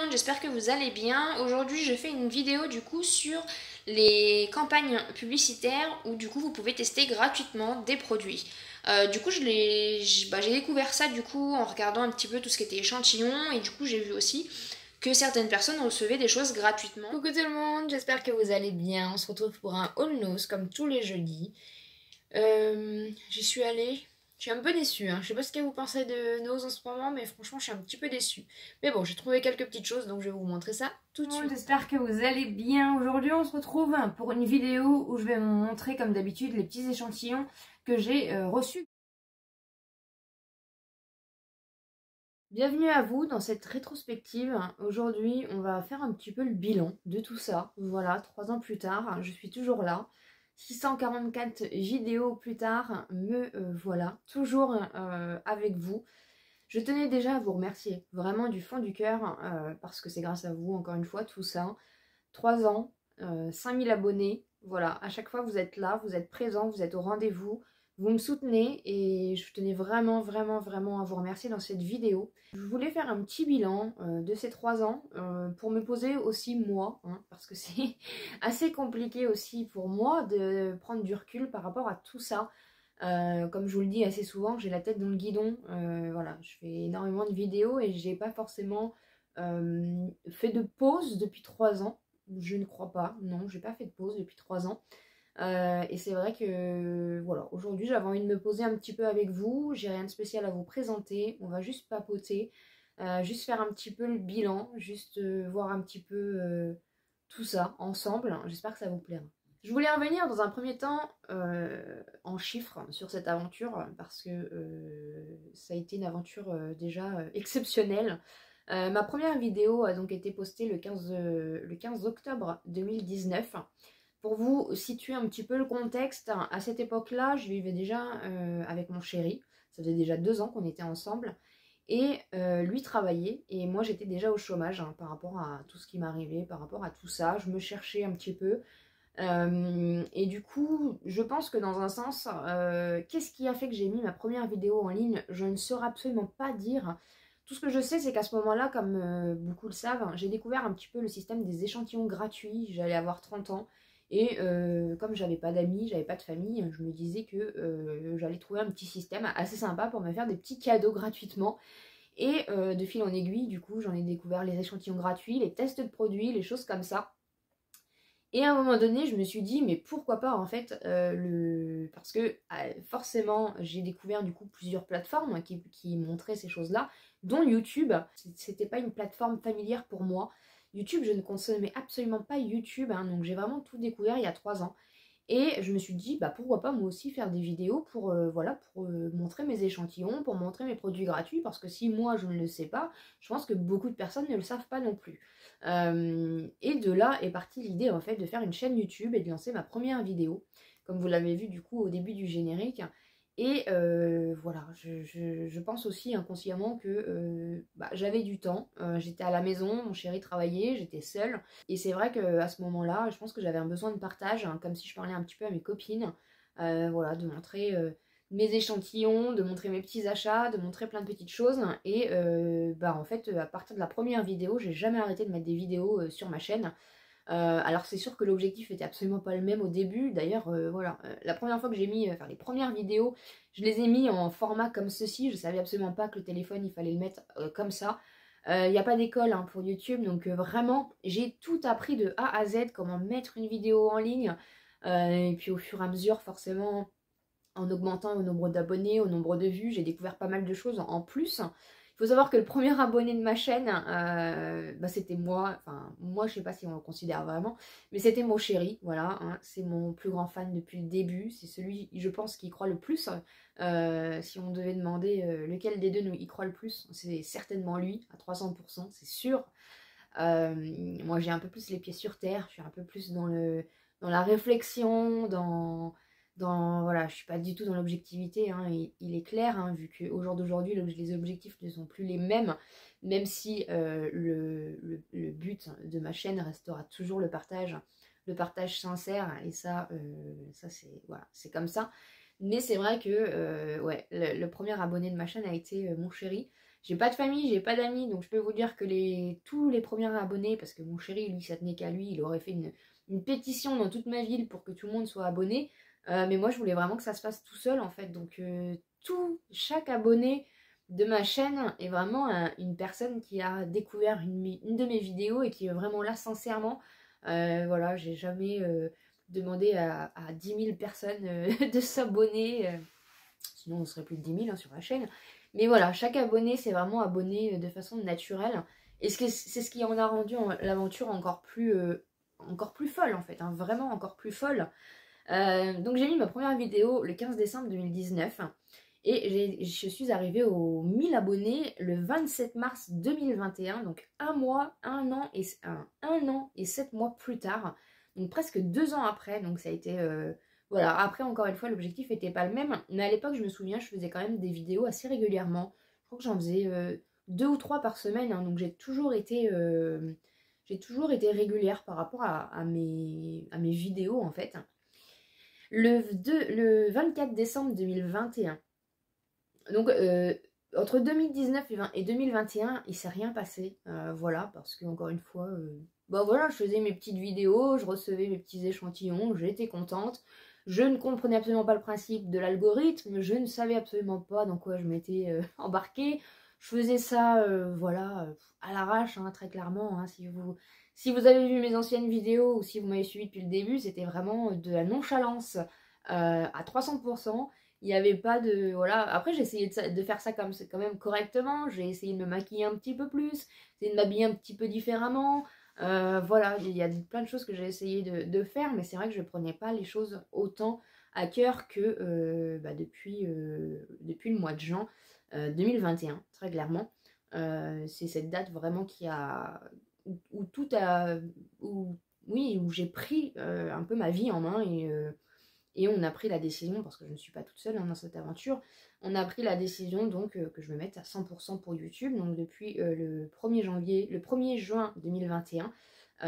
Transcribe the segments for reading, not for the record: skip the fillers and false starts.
monde, j'espère que vous allez bien. Aujourd'hui je fais une vidéo du coup sur les campagnes publicitaires où du coup vous pouvez tester gratuitement des produits. Du coup j'ai découvert ça du coup en regardant un petit peu tout ce qui était échantillon et du coup j'ai vu aussi que certaines personnes recevaient des choses gratuitement. Coucou tout le monde, j'espère que vous allez bien. On se retrouve pour un haul nose comme tous les jeudis. J'y suis allée. Je suis un peu déçue, hein. Je sais pas ce que vous pensez de nose en ce moment, mais franchement, je suis un petit peu déçue. Mais bon, j'ai trouvé quelques petites choses, donc je vais vous montrer ça tout de suite. J'espère que vous allez bien. Aujourd'hui, on se retrouve pour une vidéo où je vais vous montrer, comme d'habitude, les petits échantillons que j'ai reçus. Bienvenue à vous dans cette rétrospective. Aujourd'hui, on va faire un petit peu le bilan de tout ça. Voilà, 3 ans plus tard, je suis toujours là. 644 vidéos plus tard, me voilà, toujours avec vous. Je tenais déjà à vous remercier, vraiment du fond du cœur, parce que c'est grâce à vous, encore une fois, tout ça. 3 ans, 5000 abonnés, voilà, à chaque fois vous êtes là, vous êtes présents, vous êtes au rendez-vous, vous me soutenez et je tenais vraiment à vous remercier dans cette vidéo. Je voulais faire un petit bilan de ces 3 ans pour me poser aussi moi, hein, parce que c'est assez compliqué aussi pour moi de prendre du recul par rapport à tout ça. Comme je vous le dis assez souvent, j'ai la tête dans le guidon, voilà, je fais énormément de vidéos et j'ai pas forcément fait de pause depuis 3 ans. Je ne crois pas, non, j'ai pas fait de pause depuis 3 ans. Et c'est vrai que voilà, aujourd'hui j'avais envie de me poser un petit peu avec vous. J'ai rien de spécial à vous présenter. On va juste papoter, juste faire un petit peu le bilan, juste voir un petit peu tout ça ensemble. J'espère que ça vous plaira. Je voulais revenir dans un premier temps en chiffres sur cette aventure parce que ça a été une aventure déjà exceptionnelle. Ma première vidéo a donc été postée le 15 octobre 2019. Pour vous situer un petit peu le contexte, à cette époque-là, je vivais déjà avec mon chéri. Ça faisait déjà 2 ans qu'on était ensemble. Et lui travaillait et moi j'étais déjà au chômage hein, par rapport à tout ce qui m'arrivait, par rapport à tout ça. Je me cherchais un petit peu. Et du coup, je pense que dans un sens, qu'est-ce qui a fait que j'ai mis ma première vidéo en ligne? Je ne saurais absolument pas dire. Tout ce que je sais, c'est qu'à ce moment-là, comme beaucoup le savent, j'ai découvert un petit peu le système des échantillons gratuits. J'allais avoir 30 ans. Et comme j'avais pas d'amis, j'avais pas de famille, je me disais que j'allais trouver un petit système assez sympa pour me faire des petits cadeaux gratuitement. Et de fil en aiguille, du coup, j'en ai découvert les échantillons gratuits, les tests de produits, les choses comme ça. Et à un moment donné, je me suis dit, mais pourquoi pas en fait, parce que forcément, j'ai découvert du coup plusieurs plateformes hein, qui montraient ces choses-là, dont YouTube. C'était pas une plateforme familière pour moi. YouTube, je ne consommais absolument pas YouTube, hein, donc j'ai vraiment tout découvert il y a 3 ans. Et je me suis dit, bah pourquoi pas moi aussi faire des vidéos pour, voilà, pour montrer mes échantillons, pour montrer mes produits gratuits, parce que si moi je ne le sais pas, je pense que beaucoup de personnes ne le savent pas non plus. Et de là est partie l'idée en fait de faire une chaîne YouTube et de lancer ma première vidéo, comme vous l'avez vu du coup au début du générique. Et voilà, je pense aussi inconsciemment que bah, j'avais du temps, j'étais à la maison, mon chéri travaillait, j'étais seule. Et c'est vrai qu'à ce moment-là, je pense que j'avais un besoin de partage, hein, comme si je parlais un petit peu à mes copines. Voilà, de montrer mes échantillons, de montrer mes petits achats, de montrer plein de petites choses. Et bah, en fait, à partir de la première vidéo, j'ai jamais arrêté de mettre des vidéos sur ma chaîne. Alors c'est sûr que l'objectif était absolument pas le même au début. D'ailleurs, voilà, la première fois que j'ai mis, enfin les premières vidéos, je les ai mis en format comme ceci. Je savais absolument pas que le téléphone, il fallait le mettre comme ça. Il n'y a pas d'école hein, pour YouTube, donc vraiment, j'ai tout appris de A à Z, comment mettre une vidéo en ligne. Et puis au fur et à mesure, forcément, en augmentant au nombre d'abonnés, au nombre de vues, j'ai découvert pas mal de choses en plus. Il faut savoir que le premier abonné de ma chaîne, bah, c'était moi. Enfin, moi, je sais pas si on le considère vraiment, mais c'était mon chéri, voilà. Hein, c'est mon plus grand fan depuis le début. C'est celui, je pense, qui y croit le plus. Si on devait demander lequel des deux nous y croit le plus, c'est certainement lui, à 300%, c'est sûr. Moi, j'ai un peu plus les pieds sur terre. Je suis un peu plus dans la réflexion, voilà, je suis pas du tout dans l'objectivité, hein, il est clair, hein, vu qu'au jour d'aujourd'hui, les objectifs ne sont plus les mêmes, même si le but de ma chaîne restera toujours le partage sincère, et ça c'est voilà, c'est comme ça. Mais c'est vrai que ouais, le premier abonné de ma chaîne a été mon chéri. J'ai pas de famille, j'ai pas d'amis, donc je peux vous dire que tous les premiers abonnés, parce que mon chéri, lui, ça tenait qu'à lui, il aurait fait une pétition dans toute ma ville pour que tout le monde soit abonné. Mais moi, je voulais vraiment que ça se fasse tout seul, en fait. Donc, chaque abonné de ma chaîne est vraiment une personne qui a découvert une de mes vidéos et qui est vraiment là sincèrement. Voilà, j'ai jamais demandé à 10 000 personnes de s'abonner. Sinon, on serait plus de 10 000 hein, sur la chaîne. Mais voilà, chaque abonné s'est vraiment abonné de façon naturelle. Et c'est ce qui en a rendu l'aventure encore plus folle en fait, hein, vraiment encore plus folle. Donc j'ai mis ma première vidéo le 15 décembre 2019 et je suis arrivée aux 1000 abonnés le 27 mars 2021, donc un an et 7 mois plus tard, donc presque 2 ans après, donc ça a été... Voilà, après encore une fois l'objectif n'était pas le même, mais à l'époque je me souviens je faisais quand même des vidéos assez régulièrement, je crois que j'en faisais 2 ou 3 par semaine, hein, donc j'ai toujours été régulière par rapport à mes vidéos en fait. Le 24 décembre 2021, donc entre 2019 et 2021 il s'est rien passé, voilà, parce que encore une fois, bah voilà, je faisais mes petites vidéos, je recevais mes petits échantillons, j'étais contente. Je ne comprenais absolument pas le principe de l'algorithme, je ne savais absolument pas dans quoi je m'étais embarquée. Je faisais ça, voilà, à l'arrache, hein, très clairement. Hein, si vous avez vu mes anciennes vidéos ou si vous m'avez suivi depuis le début, c'était vraiment de la nonchalance à 300%. Il n'y avait pas de... Voilà. Après, j'ai essayé de faire ça quand même correctement. J'ai essayé de me maquiller un petit peu plus, essayé de m'habiller un petit peu différemment. Voilà, il y a plein de choses que j'ai essayé de faire, mais c'est vrai que je ne prenais pas les choses autant à cœur que depuis le mois de juin 2021, très clairement. C'est cette date vraiment où tout a... où j'ai pris un peu ma vie en main et on a pris la décision, parce que je ne suis pas toute seule hein, dans cette aventure, on a pris la décision donc que je me mette à 100% pour YouTube, donc depuis le 1er juin 2021,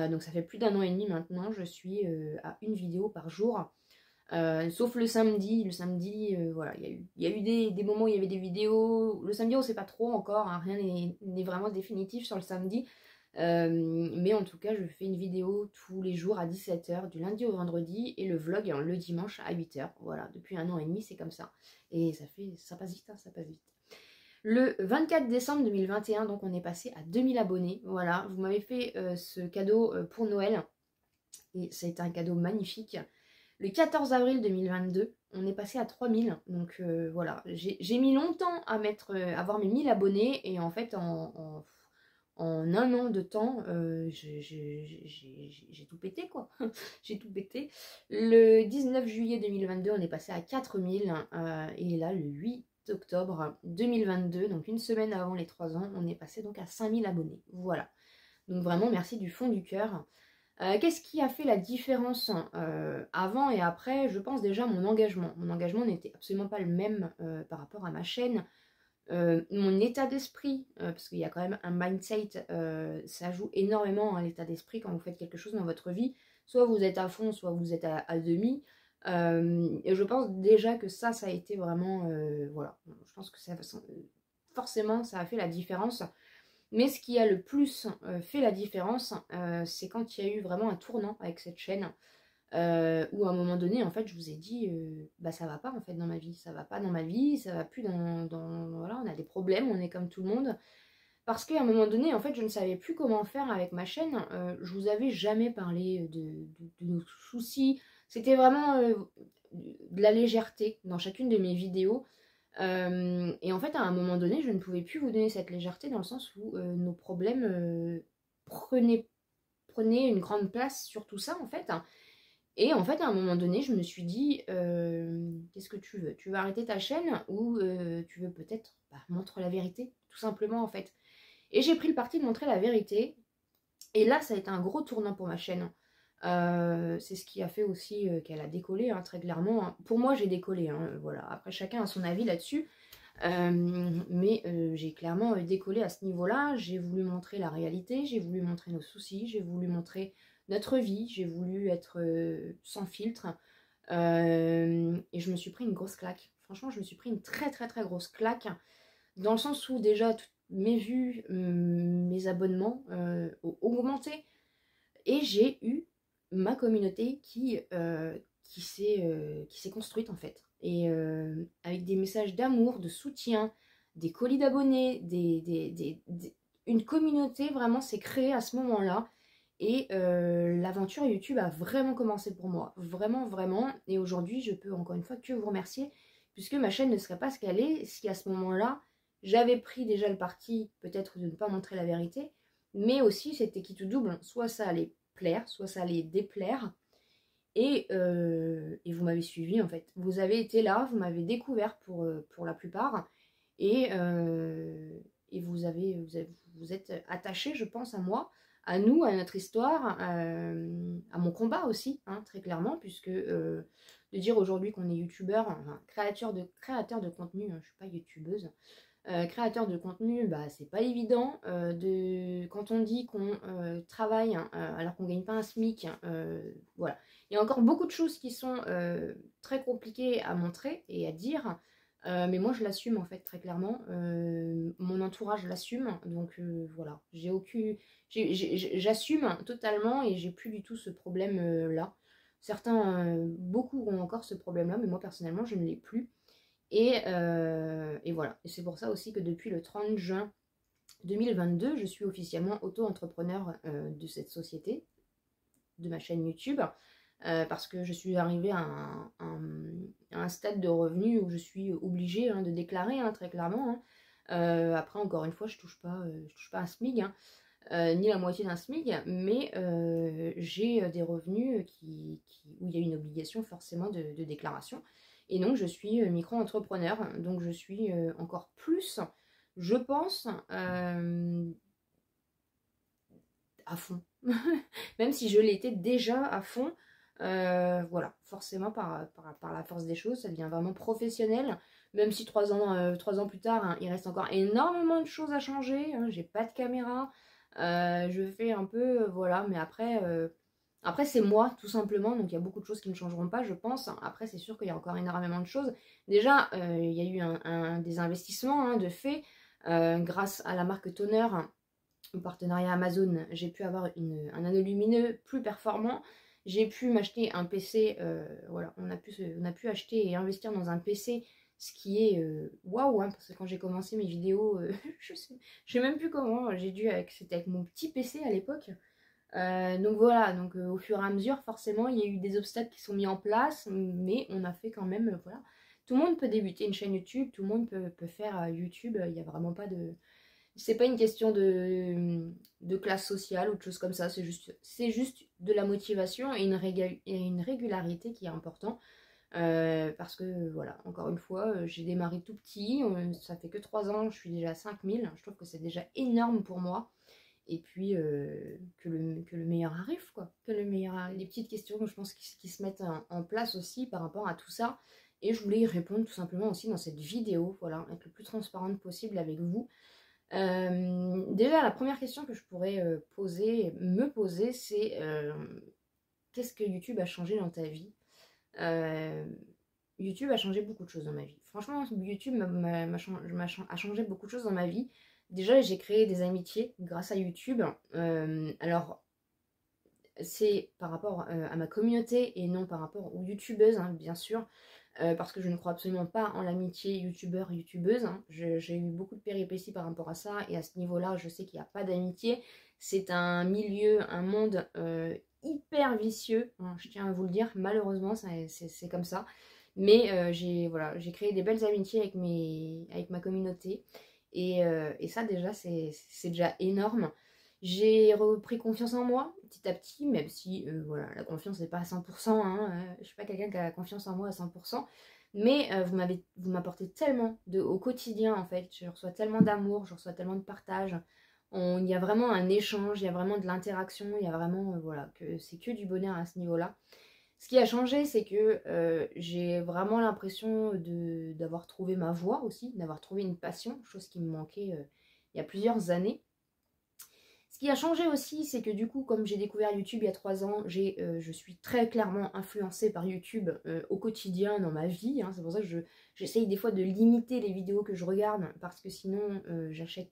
donc ça fait plus d'1 an et demi maintenant, je suis à une vidéo par jour, sauf le samedi, voilà, il y a eu des moments où il y avait des vidéos, le samedi on sait pas trop encore, hein, rien n'est vraiment définitif sur le samedi, mais en tout cas je fais une vidéo tous les jours à 17 h du lundi au vendredi et le vlog le dimanche à 8 h. Voilà, depuis 1 an et demi c'est comme ça et ça passe vite, hein, ça passe vite. Le 24 décembre 2021 donc on est passé à 2000 abonnés. Voilà, vous m'avez fait ce cadeau pour Noël et c'est un cadeau magnifique. Le 14 avril 2022 on est passé à 3000, donc voilà, j'ai mis longtemps à avoir mes 1000 abonnés et en fait en 1 an de temps, j'ai tout pété quoi. J'ai tout pété. Le 19 juillet 2022, on est passé à 4000 et là, le 8 octobre 2022, donc une semaine avant les 3 ans, on est passé donc à 5000 abonnés. Voilà. Donc vraiment, merci du fond du cœur. Qu'est-ce qui a fait la différence avant et après? Je pense déjà mon engagement. Mon engagement n'était absolument pas le même par rapport à ma chaîne. Mon état d'esprit, parce qu'il y a quand même un mindset, ça joue énormément à l'état d'esprit quand vous faites quelque chose dans votre vie. Soit vous êtes à fond, soit vous êtes à demi. Et je pense déjà que ça a été vraiment... voilà, je pense que forcément ça a fait la différence. Mais ce qui a le plus fait la différence, c'est quand il y a eu vraiment un tournant avec cette chaîne. Où à un moment donné en fait je vous ai dit bah ça va pas en fait dans ma vie, ça va pas dans ma vie, ça va plus voilà, on a des problèmes, on est comme tout le monde, parce qu'à un moment donné en fait je ne savais plus comment faire avec ma chaîne. Je vous avais jamais parlé de nos soucis, c'était vraiment de la légèreté dans chacune de mes vidéos, et en fait à un moment donné je ne pouvais plus vous donner cette légèreté dans le sens où nos problèmes prenaient une grande place sur tout ça en fait. Et en fait, à un moment donné, je me suis dit, qu'est-ce que tu veux? Tu veux arrêter ta chaîne ou tu veux peut-être montrer la vérité, tout simplement en fait. Et j'ai pris le parti de montrer la vérité. Et là, ça a été un gros tournant pour ma chaîne. C'est ce qui a fait aussi qu'elle a décollé, hein, très clairement. Hein. Pour moi, j'ai décollé, hein, voilà. Après, chacun a son avis là-dessus. Mais j'ai clairement décollé à ce niveau-là. J'ai voulu montrer la réalité, j'ai voulu montrer nos soucis, j'ai voulu montrer notre vie, j'ai voulu être sans filtre, et je me suis pris une grosse claque. Franchement, je me suis pris une très très très grosse claque, dans le sens où déjà mes vues, mes abonnements ont augmenté. Et j'ai eu ma communauté qui s'est construite en fait. Et avec des messages d'amour, de soutien, des colis d'abonnés, une communauté vraiment s'est créée à ce moment-là. Et l'aventure YouTube a vraiment commencé pour moi. Vraiment, vraiment. Et aujourd'hui, je peux encore une fois que vous remercier, puisque ma chaîne ne serait pas ce qu'elle est si à ce moment-là, j'avais pris déjà le parti peut-être de ne pas montrer la vérité, mais aussi c'était qui tout double. Soit ça allait plaire, soit ça allait déplaire. Et vous m'avez suivi en fait. Vous avez été là, vous m'avez découvert pour la plupart. Et vous êtes attachés, je pense, à moi, à nous, à notre histoire, à mon combat aussi, hein, très clairement, puisque de dire aujourd'hui qu'on est youtubeur, enfin, créateur de contenu, hein, je ne suis pas youtubeuse, créateur de contenu, bah, c'est pas évident. Quand on dit qu'on travaille hein, alors qu'on gagne pas un SMIC, voilà. Il y a encore beaucoup de choses qui sont très compliquées à montrer et à dire, mais moi je l'assume en fait très clairement. Mon entourage l'assume, donc voilà. J'assume totalement et j'ai plus du tout ce problème là. Certains, beaucoup ont encore ce problème là, mais moi personnellement je ne l'ai plus. Et voilà. Et c'est pour ça aussi que depuis le 30 juin 2022, je suis officiellement auto-entrepreneur de cette société, de ma chaîne YouTube, parce que je suis arrivée à un stade de revenu où je suis obligée hein, de déclarer hein, très clairement. Hein. Après, encore une fois, je touche pas un SMIC, hein, ni la moitié d'un SMIC, mais j'ai des revenus où il y a une obligation forcément de déclaration. Et donc, je suis micro-entrepreneur, donc je suis encore plus, je pense, à fond. Même si je l'étais déjà à fond, voilà, forcément, par la force des choses, ça devient vraiment professionnel. Même si 3 ans plus tard, hein, il reste encore énormément de choses à changer. Hein, j'ai pas de caméra, je fais un peu, voilà, mais après, c'est moi, tout simplement, donc il y a beaucoup de choses qui ne changeront pas, je pense. Après, c'est sûr qu'il y a encore énormément de choses. Déjà, il y a eu des investissements hein, de fait. Grâce à la marque Toner, au partenariat Amazon, j'ai pu avoir un anneau lumineux plus performant. J'ai pu m'acheter un PC, voilà, on a pu acheter et investir dans un PC, ce qui est waouh, hein, parce que quand j'ai commencé mes vidéos, je sais même plus comment, c'était avec mon petit PC à l'époque. Donc voilà, donc au fur et à mesure, forcément, il y a eu des obstacles qui sont mis en place, mais on a fait quand même, voilà. Tout le monde peut débuter une chaîne YouTube, tout le monde peut faire YouTube, il n'y a vraiment pas de... C'est pas une question de classe sociale ou de choses comme ça, c'est juste de la motivation et une régularité qui est important. Parce que voilà, encore une fois, j'ai démarré tout petit, ça fait que 3 ans, je suis déjà à 5000, je trouve que c'est déjà énorme pour moi. Et puis que le meilleur arrive quoi, que le meilleur arrive. Les petites questions je pense qui se mettent en place aussi par rapport à tout ça, et je voulais y répondre tout simplement aussi dans cette vidéo, voilà, être le plus transparente possible avec vous. Déjà la première question que je pourrais me poser, c'est qu'est-ce que YouTube a changé dans ta vie? YouTube a changé beaucoup de choses dans ma vie. Franchement, YouTube a changé beaucoup de choses dans ma vie. Déjà, j'ai créé des amitiés grâce à YouTube. Alors, c'est par rapport à ma communauté et non par rapport aux youtubeuses, hein, bien sûr. Parce que je ne crois absolument pas en l'amitié youtubeur-youtubeuse. Hein. J'ai eu beaucoup de péripéties par rapport à ça. Et à ce niveau-là, je sais qu'il n'y a pas d'amitié. C'est un milieu, un monde hyper vicieux. Hein, je tiens à vous le dire. Malheureusement, c'est comme ça. Mais j'ai créé des belles amitiés avec ma communauté. Et ça déjà c'est déjà énorme. J'ai repris confiance en moi petit à petit, même si voilà, la confiance n'est pas à 100%, hein, je suis pas quelqu'un qui a confiance en moi à 100%, mais vous m'apportez tellement au quotidien en fait, je reçois tellement d'amour, je reçois tellement de partage, il y a vraiment un échange, il y a vraiment de l'interaction, il y a vraiment, voilà, que c'est que du bonheur à ce niveau-là. Ce qui a changé, c'est que j'ai vraiment l'impression d'avoir trouvé ma voie aussi, d'avoir trouvé une passion, chose qui me manquait il y a plusieurs années. Ce qui a changé aussi, c'est que du coup, comme j'ai découvert YouTube il y a 3 ans, je suis très clairement influencée par YouTube au quotidien dans ma vie. Hein. C'est pour ça que j'essaye des fois de limiter les vidéos que je regarde, parce que sinon j'achète.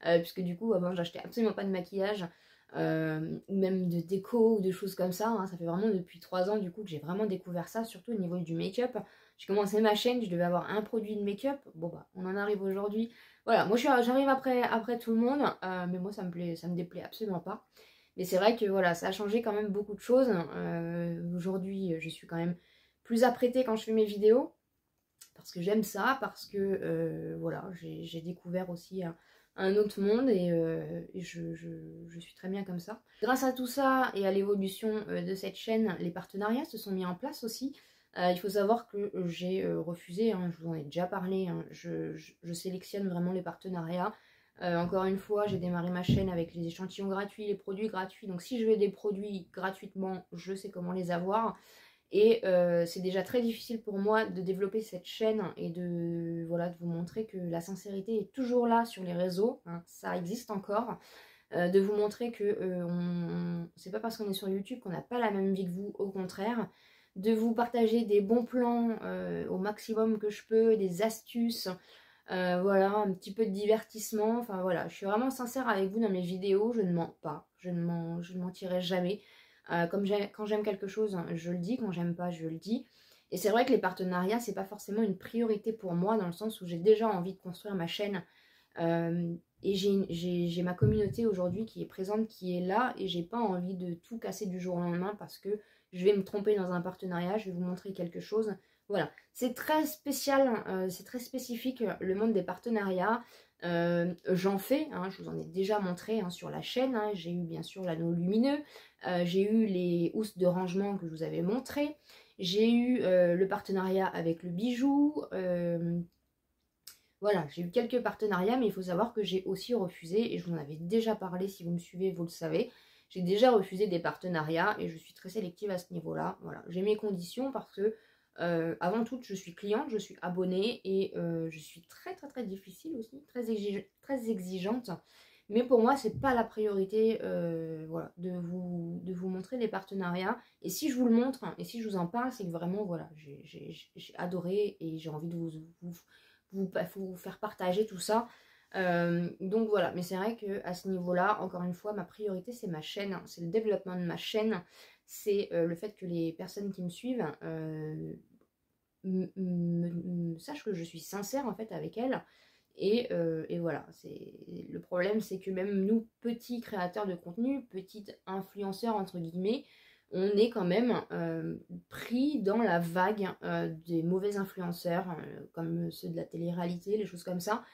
Puisque du coup, avant, j'achetais absolument pas de maquillage, ou même de déco ou de choses comme ça. Hein. Ça fait vraiment depuis 3 ans du coup que j'ai vraiment découvert ça, surtout au niveau du make-up. J'ai commencé ma chaîne, je devais avoir un produit de make-up. Bon bah, on en arrive aujourd'hui. Voilà, moi j'arrive après tout le monde, mais moi ça me déplaît absolument pas. Mais c'est vrai que voilà, ça a changé quand même beaucoup de choses. Aujourd'hui, je suis quand même plus apprêtée quand je fais mes vidéos, parce que j'aime ça, parce que voilà, j'ai découvert aussi un autre monde, et je suis très bien comme ça. Grâce à tout ça et à l'évolution de cette chaîne, les partenariats se sont mis en place aussi. Il faut savoir que j'ai refusé, hein, je vous en ai déjà parlé, hein, je sélectionne vraiment les partenariats. Encore une fois, j'ai démarré ma chaîne avec les échantillons gratuits, les produits gratuits. Donc si je veux des produits gratuitement, je sais comment les avoir. Et c'est déjà très difficile pour moi de développer cette chaîne et de vous montrer que la sincérité est toujours là sur les réseaux, hein, ça existe encore. De vous montrer que c'est pas parce qu'on est sur YouTube qu'on n'a pas la même vie que vous, au contraire. De vous partager des bons plans au maximum que je peux, des astuces, voilà, un petit peu de divertissement. Enfin voilà, je suis vraiment sincère avec vous dans mes vidéos, je ne mens pas, je ne mentirai jamais. Quand j'aime quelque chose, je le dis, quand j'aime pas, je le dis. Et c'est vrai que les partenariats, c'est pas forcément une priorité pour moi, dans le sens où j'ai déjà envie de construire ma chaîne. Et j'ai ma communauté aujourd'hui qui est présente, qui est là, et j'ai pas envie de tout casser du jour au lendemain parce que je vais me tromper dans un partenariat, je vais vous montrer quelque chose. Voilà, c'est très spécial, c'est très spécifique le monde des partenariats. J'en fais, hein, je vous en ai déjà montré hein, sur la chaîne, hein. J'ai eu bien sûr l'anneau lumineux, j'ai eu les housses de rangement que je vous avais montré, j'ai eu le partenariat avec le bijou, voilà, j'ai eu quelques partenariats, mais il faut savoir que j'ai aussi refusé, et je vous en avais déjà parlé, si vous me suivez, vous le savez. J'ai déjà refusé des partenariats et je suis très sélective à ce niveau-là. Voilà, j'ai mes conditions parce que, avant tout, je suis cliente, je suis abonnée, et je suis très très très difficile aussi, très exigeante. Mais pour moi, c'est pas la priorité voilà, de vous montrer les partenariats. Et si je vous le montre, hein, et si je vous en parle, c'est que vraiment, voilà, j'ai adoré et j'ai envie de vous faire partager tout ça. Donc voilà, mais c'est vrai qu'à ce niveau-là, encore une fois, ma priorité c'est ma chaîne, hein, c'est le développement de ma chaîne, c'est le fait que les personnes qui me suivent sachent que je suis sincère en fait avec elles. Et voilà, le problème, c'est que même nous, petits créateurs de contenu, petits influenceurs entre guillemets, on est quand même pris dans la vague des mauvais influenceurs, comme ceux de la télé-réalité, les choses comme ça,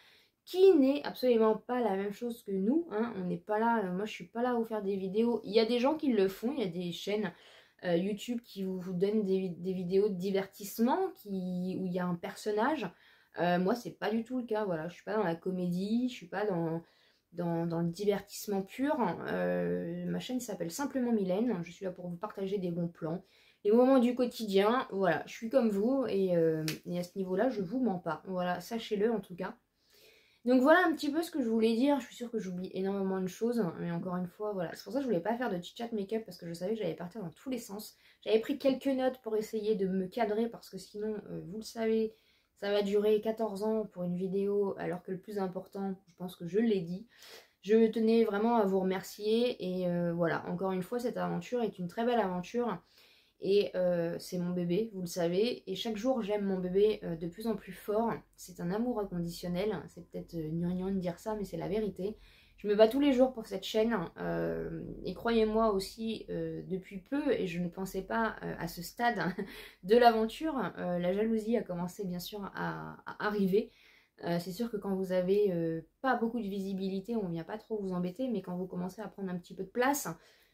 qui n'est absolument pas la même chose que nous, hein. On n'est pas là, moi je suis pas là à vous faire des vidéos. Il y a des gens qui le font, il y a des chaînes YouTube qui vous donnent des vidéos de divertissement où il y a un personnage. Moi c'est pas du tout le cas, voilà, je suis pas dans la comédie, je suis pas dans le divertissement pur. Ma chaîne s'appelle Simplement Mylène, je suis là pour vous partager des bons plans, les moments du quotidien, voilà, je suis comme vous, et à ce niveau-là, je vous mens pas, voilà, sachez-le en tout cas. Donc voilà un petit peu ce que je voulais dire. Je suis sûre que j'oublie énormément de choses, mais encore une fois, voilà. C'est pour ça que je voulais pas faire de chit-chat make-up, parce que je savais que j'allais partir dans tous les sens. J'avais pris quelques notes pour essayer de me cadrer, parce que sinon, vous le savez, ça va durer 14 ans pour une vidéo, alors que le plus important, je pense que je l'ai dit. Je tenais vraiment à vous remercier, et voilà, encore une fois, cette aventure est une très belle aventure. Et c'est mon bébé, vous le savez, et chaque jour j'aime mon bébé de plus en plus fort. C'est un amour inconditionnel, c'est peut-être gnangnan de dire ça, mais c'est la vérité. Je me bats tous les jours pour cette chaîne, et croyez-moi aussi, depuis peu, et je ne pensais pas à ce stade de l'aventure, la jalousie a commencé bien sûr à arriver. C'est sûr que quand vous avez pas beaucoup de visibilité, on vient pas trop vous embêter, mais quand vous commencez à prendre un petit peu de place,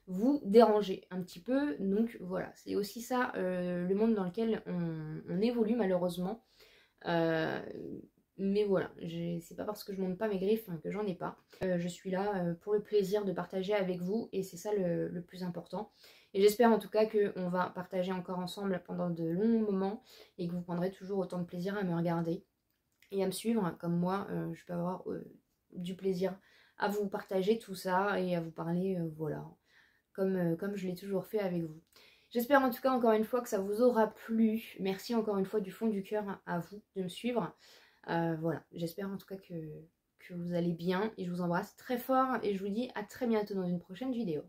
vous dérangez un petit peu. Donc voilà, c'est aussi ça le monde dans lequel on évolue malheureusement. Mais voilà, c'est pas parce que je monte pas mes griffes que j'en ai pas. Je suis là pour le plaisir de partager avec vous, et c'est ça le plus important. Et j'espère en tout cas qu'on va partager encore ensemble pendant de longs moments, et que vous prendrez toujours autant de plaisir à me regarder et à me suivre, comme moi je peux avoir du plaisir à vous partager tout ça et à vous parler, voilà, comme je l'ai toujours fait avec vous. J'espère en tout cas encore une fois que ça vous aura plu. Merci encore une fois du fond du cœur à vous de me suivre. Voilà, j'espère en tout cas que vous allez bien et je vous embrasse très fort et je vous dis à très bientôt dans une prochaine vidéo.